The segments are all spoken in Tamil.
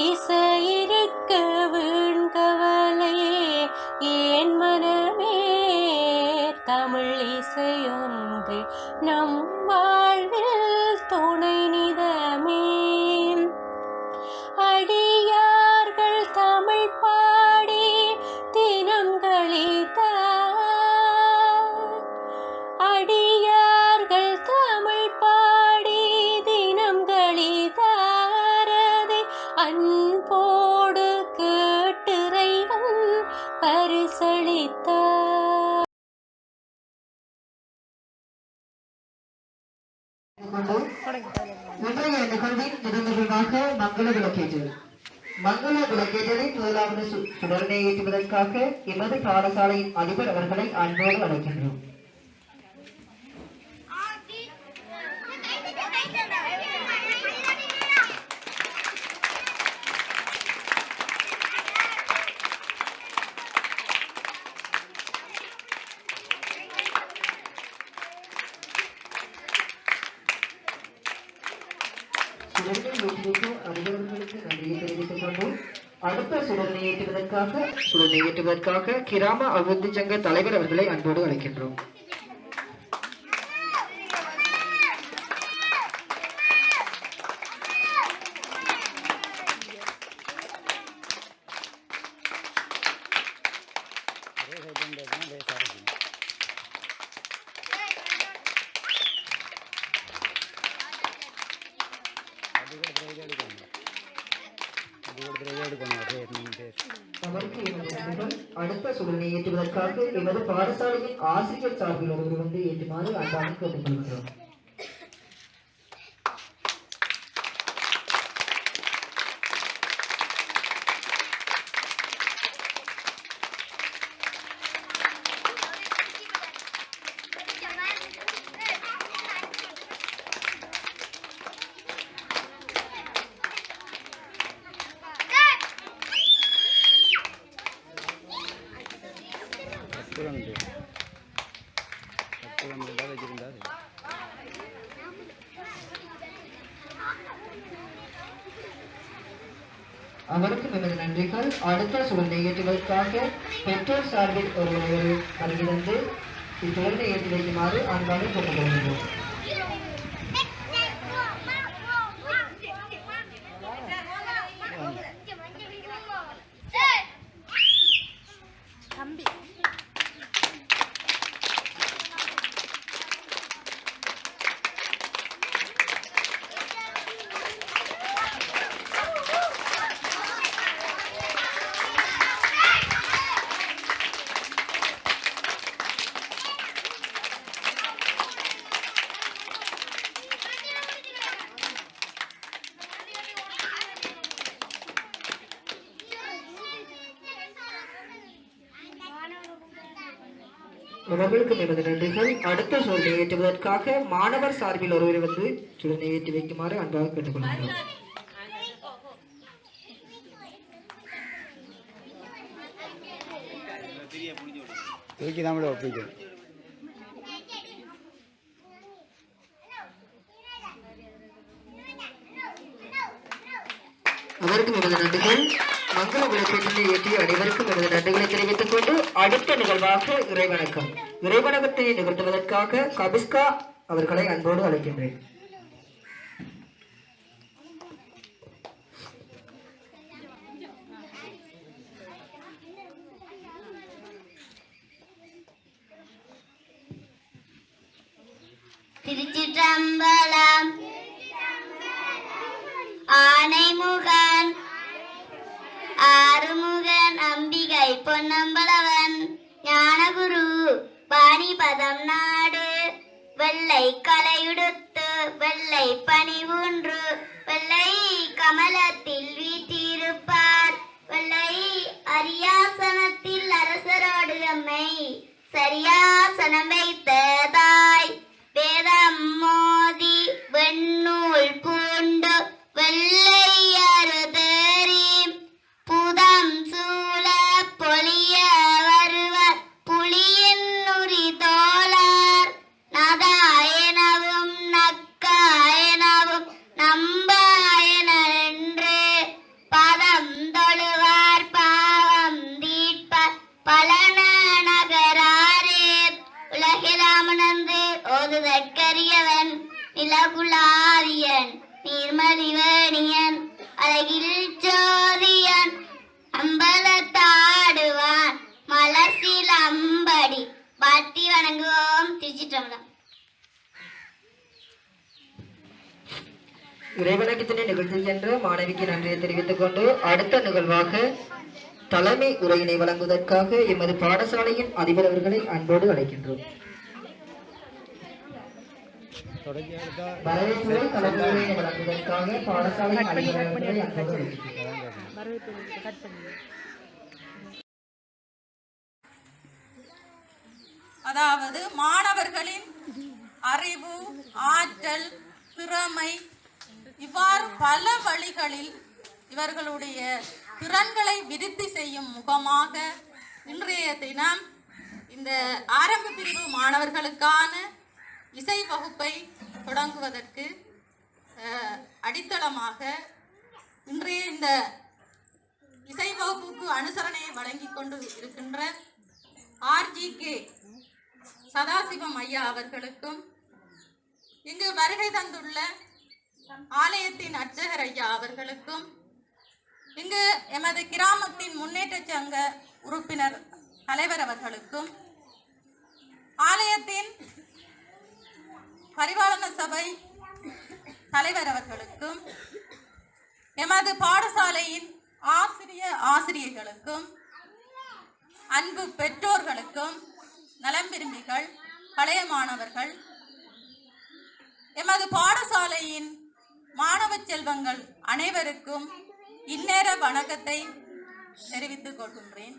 இசையிருக்க வீண்கவலையே ஏன் மனமே தமிழ் இசையொன்று நம் வாழ்வில் துணை நிதமே அடியார்கள் தமிழ் பாடி தினம் கழித்தார் அடியார்கள் தமிழ் பாடி தினம் கழித்தாரதை அன்போடு கேட்டிறைவன் பரிசளித்தார். இன்றைய நிகழ்வின் நிகழ்வாக மங்கள விளக்கேற்று மங்கள விளக்கேற்றலின் முதலாவது சுடரனை ஏற்றுவதற்காக எமது பாடசாலையின் அதிபர் அவர்களை அன்போடு அழைக்கின்றோம். அதிபர்களுக்கு நன்றியை தெரிவித்துக் கொண்டு அடுத்த சுடரனை ஏற்றுவதற்காக கிராம அபிவிருத்தி சங்க தலைவர் அவர்களை அன்போடு அழைக்கின்றோம். அடுத்த சுடரனை ஏற்றுவதற்காக எமது பாடசாலையின் ஆசிரியர் சார்பில் ஒருவர் வந்து ஏற்றுமாறு அன்பாக கேட்டுக்கொள்கிறோம். அவருக்கு நமது நன்றிகள். அடுத்த சுடரனை ஏற்றுவதற்காக பெற்றோர் சார்பில் ஒருவர் வருகிறது. இச்சுடரனை ஏற்றி வைக்குமாறு அன்பாக கேட்டுக்கொள்கிறோம். அவர்களுக்கு நமது நன்றிகள். அடுத்த சுடரனை ஏற்றுவதற்காக மாணவர் சார்பில் ஒருவர் வந்து சுடரனை ஏற்றி வைக்குமாறு அன்பாக கேட்டுக்கொள்கிறோம். அவருக்கும் நமது நன்றிகள். மங்கள விளக்கேற்றலை ஏற்றிய அனைவருக்கும் எனது நன்றிகளை தெரிவித்துக் கொண்டு அடுத்த நிகழ்வாக இறைவணக்கம் இறைவணக்கத்தை நிகழ்த்துவதற்காக கபிஸ்கா அவர்களை அன்போடு அழைக்கின்றேன். திருச்சிற்றம்பலம். ஆனைமுகன் ஆறுமுகன் அம்பிகை பொன்னம்பலவன் ஞானகுரு பாணிபதம் நாடு வெள்ளை கலையுடுத்து வெள்ளை பணிவுன்று வெள்ளை கமலத்தில் வீற்றிருப்பார் வெள்ளை அரியாசனத்தில் அரசரோடு அம்மை சரியாசனம் வைத்த தாய் வேதம் மோதி வெண்ணூல் பூண்டு வெள்ளை அறுதறி புதம் சூழ பொலிய வருவர் புலியின் நுரி தோளார் நதாயனவும் நக்காயனவும் நம்பாயன என்று நிலகுலாவியன் நீர்மலிவேணியன் அழகில் ஜோதியன் அம்பலத்தாடுவான் மலசில் அம்படி பாட்டி வணங்குவோம். திருச்சிற்றம்பலம். இறைவணக்கத்தினை நிகழ்த்துகின்ற மாணவிக்கு நன்றியை தெரிவித்துக் கொண்டு அடுத்த நிகழ்வாக தலைமை உரையினை வழங்குவதற்காக எமது பாடசாலையின் அதிபர் அவர்களை அன்போடு அழைக்கின்றோம். வரவேற்புரை தலைமை உரையினை வழங்குவதற்காக பாடசாலையின் அதிபர் அவர்களை அன்போடு அழைக்கின்றோம். அதாவது மாணவர்களின் அறிவு, ஆற்றல், திறமை இவ்வாறு பல வழிகளில் இவர்களுடைய திறன்களை விருத்தி செய்யும் முகமாக இன்றைய தினம் இந்த ஆரம்ப பிரிவு மாணவர்களுக்கான இசை வகுப்பை தொடங்குவதற்கு அடித்தளமாக இன்றைய இந்த இசை வகுப்புக்கு அனுசரணையை வழங்கி கொண்டு இருக்கின்ற ஆர்ஜிகே சதாசிவம் ஐயா அவர்களுக்கும் இங்கு வருகை தந்துள்ள ஆலயத்தின் அர்ச்சகர் ஐயா அவர்களுக்கும் இங்கு எமது கிராமத்தின் முன்னேற்ற சங்க உறுப்பினர் தலைவர் அவர்களுக்கும் ஆலயத்தின் பரிபாலன சபை தலைவர் அவர்களுக்கும் எமது பாடசாலையின் ஆசிரியர்களுக்கும் அன்பு பெற்றோர்களுக்கும் நலம் விரும்பிகள் பழைய மாணவர்கள் எமது பாடசாலையின் மாணவ செல்வங்கள் அனைவருக்கும் இந்நேர வணக்கத்தை தெரிவித்துக் கொள்கின்றேன்.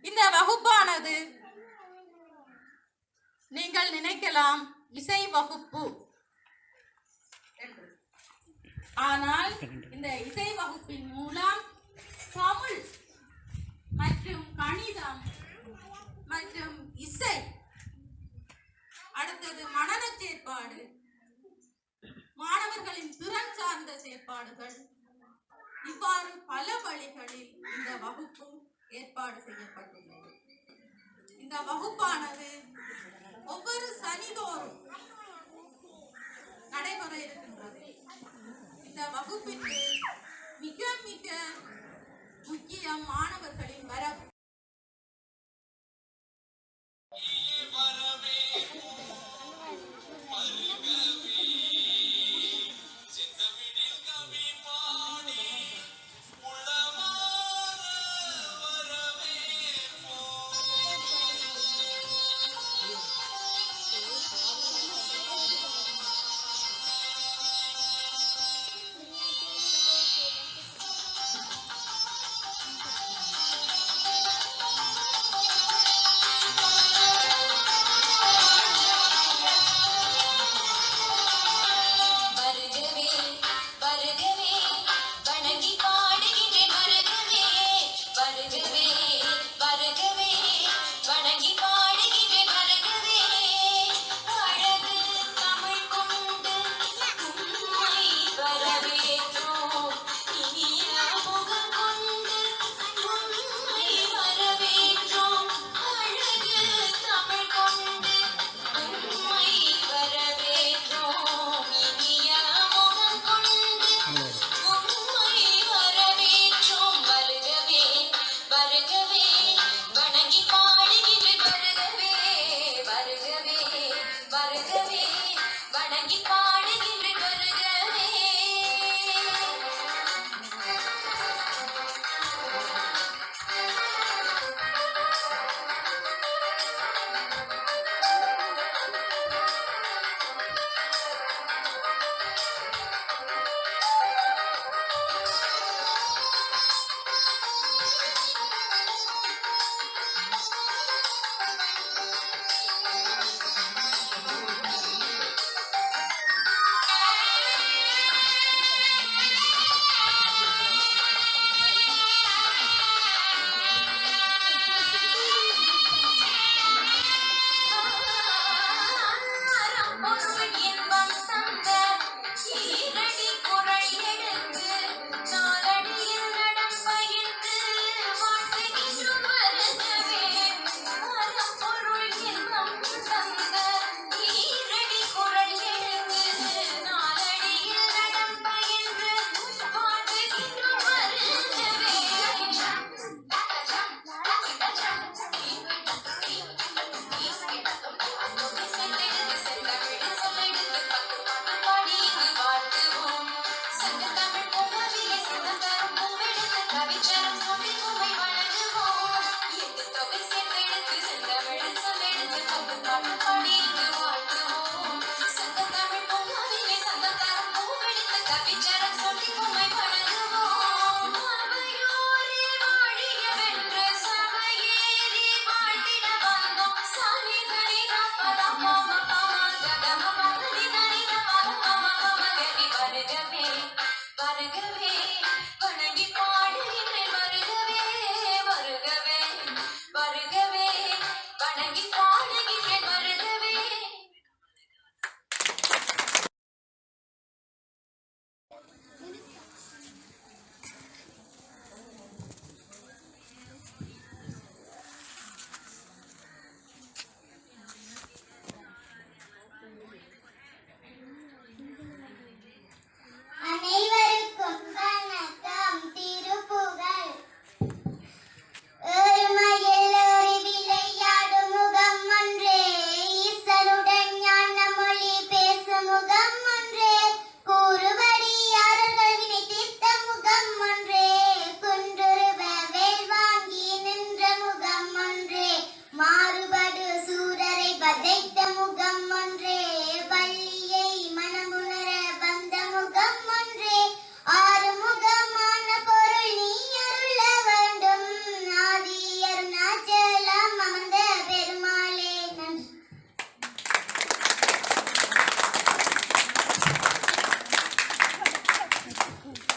இந்த வகுப்பானது நீங்கள் நினைக்கலாம் இசை வகுப்பு, ஆனால் இந்த இசை வகுப்பின் மூலம் தமிழ் மற்றும் கணிதம் மற்றும் இசை, அடுத்தது மனன செயற்பாடு, மாணவர்களின் திறன் சார்ந்த செயற்பாடுகள், இவ்வாறு பல வழிகளில் இந்த வகுப்பு ஏற்பாடு செய்யப்பட்டுள்ளது. இந்த வகுப்பானது ஒவ்வொரு சனிதோறும் நடைபெற இருக்கின்றது. இந்த வகுப்பிற்கு மிக மிக முக்கியம் மாணவர்களின் வரவு.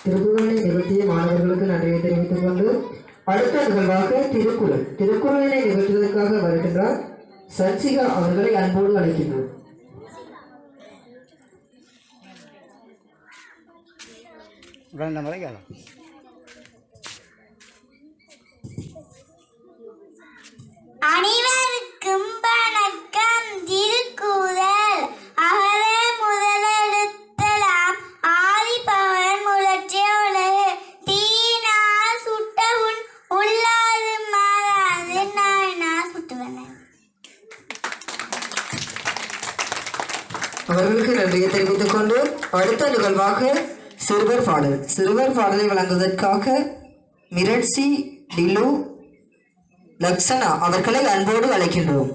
திருக்குறளை நிகழ்த்திய மாணவர்களுக்கு நன்றியை தெரிவித்துக் கொண்டு அடுத்த நிகழ்வாக திருக்குறளினை நிகழ்த்துவதற்காக வருகின்றார் சன்சிகா அவர்களை அன்போடு அழைக்கின்றோம். அனைவருக்கும் வணக்கம். திருக்குறள் அகர முதலெழுத்தெல்லாம் ஆதிபகவன் முதற்றே உலகு. தீயினால் சுட்ட உன் உள்ளாது மாறாது நாயினால் சுட்டுவன. அவர்களுக்கு நன்றியை தெரிவித்துக் கொண்டு அடுத்த நிகழ்வாக சிறுவர் பாடலை வழங்குவதற்காக மிரட்சி டிலு லக்ஷனா அவர்களை அன்போடு அழைக்கின்றோம்.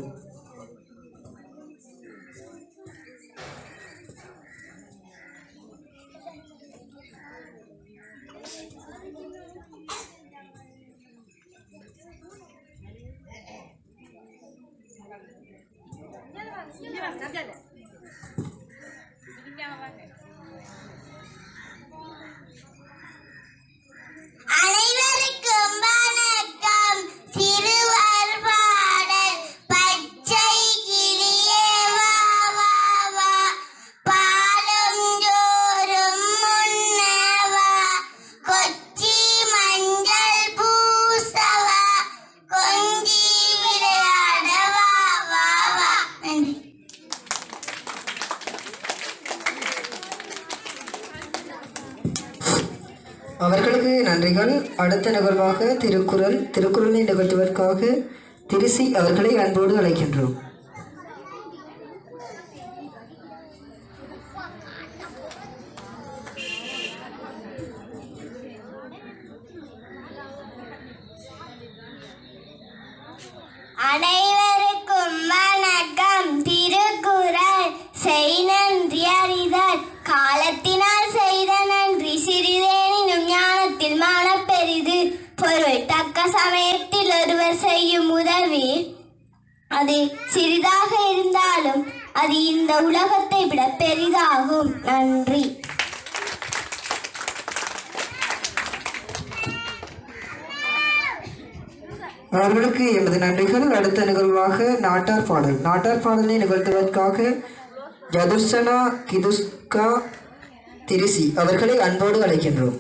அனைவருக்கும் வணக்கம். சிறுவர் பாடல். பச்சை கிளியே வா வா வா, பாலும் ஜோறும் முன்னவா, கொச்சி மஞ்சள் பூசவா, கொஞ்சி விளையாட வா வா வா. நன்றி. அவர்களுக்கு நன்றிகள். அடுத்த நிகழ்வாக திருக்குறளை நிகழ்த்துவதற்காக திருசி அவர்களை அன்போடு அழைக்கின்றோம். அனைவருக்கும் வணக்கம். திருக்குறள் செய் நன்றி அறிதல். காலத்தினால் செய்த நன்றி சிறிதேனும் ஞானத்தில் மானப் பெரிது. பொருள் தக்க சமயத்தில் ஒருவர் செய்யும் உதவி அது சிறிதாக இருந்தாலும் அது இந்த உலகத்தை விட பெரிதாகும். நன்றி. அவர்களுக்கு எமது நன்றிகள். அடுத்த நிகழ்வாக நாட்டார் பாடலை நிகழ்த்துவதற்காக யதுர்சனா கிதுஸ்கா திருசி அவர்களை அன்போடு அழைக்கின்றோம்.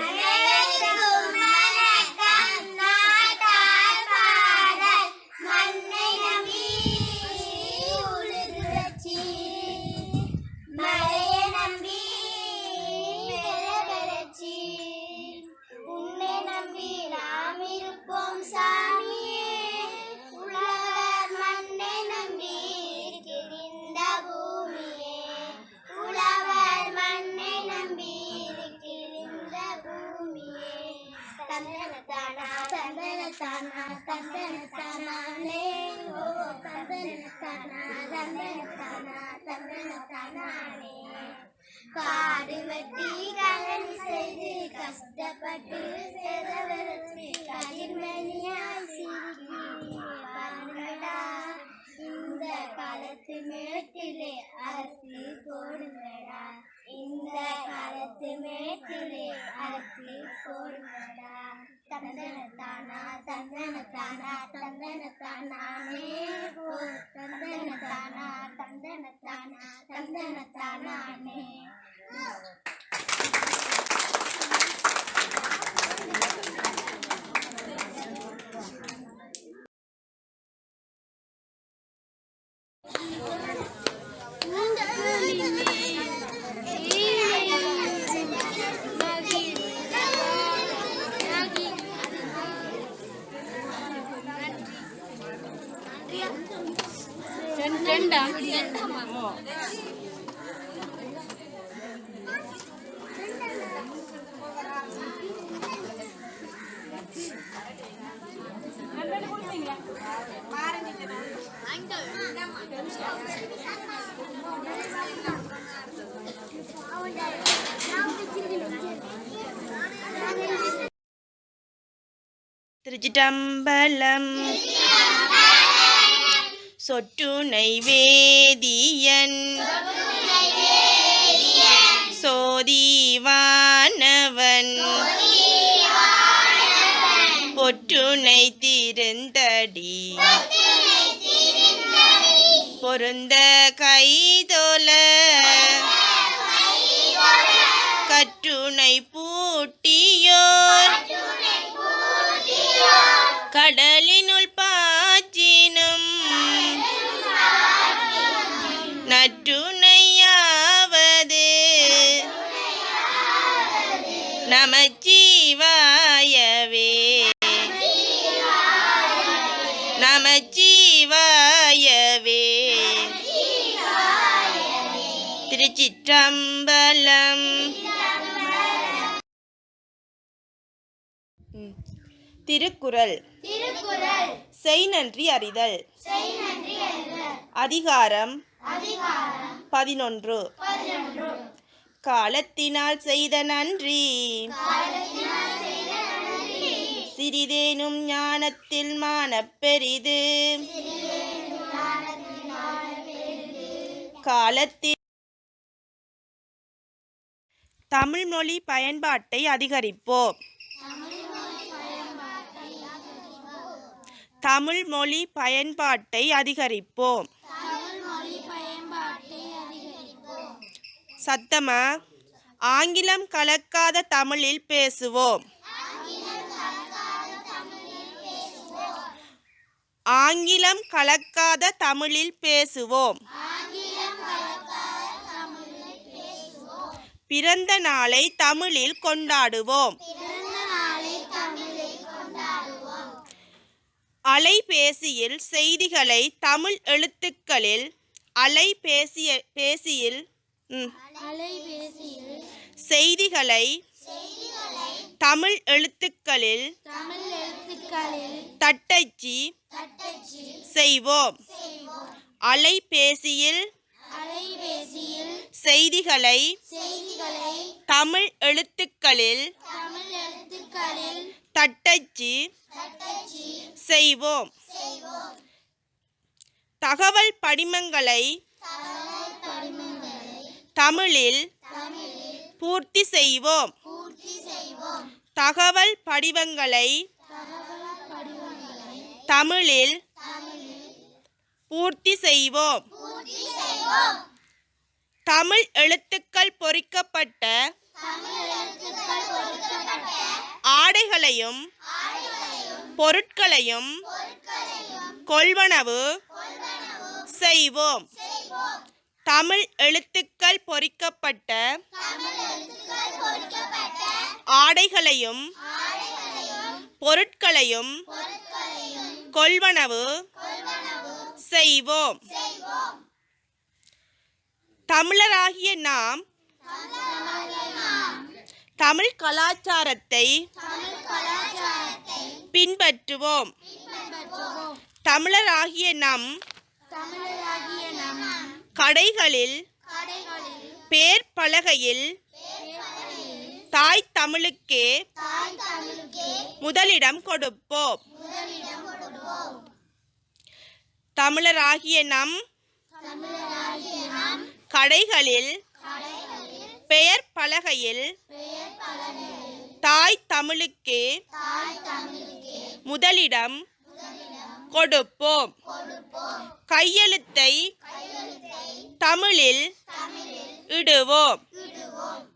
அனைவருக்கும் வணக்கம். நாட்டார் பாடல். மண்ணை நம்பி உழுதுறச்சி, மழையை நம்பி பெறச்சி, உன்னை நம்பி நாம் இருப்போம் சாமியே. உழவர் மண்ணை நம்பி இருக்கின்ற பூமியே, உழவர் மண்ணை நம்பி இருக்கின்ற பூமியே. தந்தனத்தானா தந்தனத்தானா தந்தனத்தானே, ஓ தந்தனத்தானா தந்தனத்தானா தந்தனத்தானே. காடு வெட்டி கலனி செய்து கஷ்டப்பட்டு செலவழித்து கதிர்மணியாய் சிரிக்கிறீ பாருங்கடா. இந்த காலத்து மேட்டிலே அரசு போடுங்கடா. இந்த காலத்து மேட்டிலே அரசு போடுங்கடா. தந்தனத்தானா தந்தனத்தானா தந்தனத்தானே, ஓ தந்தனத்தானா தந்தனத்தானா தந்தனத்தானே. திருச்சிட்டம்பலம். சொற்றுணை வேதியன் சோதிவானவன் பொற்றுணை திருந்தடி பொருந்த கைதொல கற்றுணை பூட்டியோர் கடலினுள் பாச்சினும் நற்றுணையாவது நமச்சிவாயவே நமச்சிவாயவே. திருச்சிற்றம்பலம். திருக்குறள். செய் நன்றி அறிதல். அதிகாரம் 11. காலத்தினால் செய்த நன்றி சிறிதேனும் ஞானத்தில் மானப்பெரிது. காலத்தில் தமிழ் மொழி பயன்பாட்டை அதிகரிப்போம். தமிழ் மொழி பயன்பாட்டை அதிகரிப்போம். சத்தமா. ஆங்கிலம் கலக்காத தமிழில் பேசுவோம். ஆங்கிலம் கலக்காத தமிழில் பேசுவோம். பிறந்த நாளை தமிழில் கொண்டாடுவோம். அலைபேசியில் செய்திகளை தமிழ் எழுத்துக்களில் செய்திகளை தமிழ் எழுத்துக்களில் தட்டச்சு செய்வோம். அலைபேசியில் செய்திகளை தமிழ் எழுத்துக்களில் தட்டச்சு செய்வோம். தகவல் படிமங்களை தமிழில் பூர்த்தி செய்வோம். தகவல் படிவங்களை தமிழில் பூர்த்தி செய்வோம். தமிழ் எழுத்துக்கள் பொறிக்கப்பட்ட ஆடைகளையும் பொருட்களையும் கொள்வனவு செய்வோம். தமிழ் எழுத்துக்கள் பொறிக்கப்பட்ட ஆடைகளையும் பொருட்களையும் கொள்வனவு செய்வோம். தமிழராகிய நாம் தமிழ் கலாச்சாரத்தை பின்பற்றுவோம். தமிழராகிய நம் கடைகளில் பேர் பலகையில் தாய் தமிழுக்கே முதலிடம் கொடுப்போம். தமிழராகிய நம் கடைகளில் பெயர் பலகையில் தாய் தமிழுக்கே முதலிடம் கொடுப்போம். கையெழுத்தை தமிழில் இடுவோம்.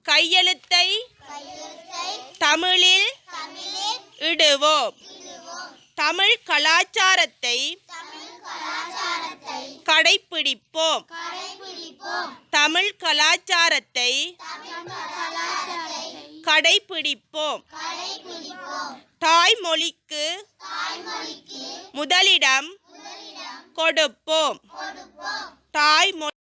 கையெழுத்தை தமிழில் இடுவோம். தமிழ் கலாச்சாரத்தை கடைப்பிடிப்போம். தமிழ் கலாச்சாரத்தை கடைப்பிடிப்போம். தாய்மொழிக்கு முதலிடம் கொடுப்போம். தாய்மொழி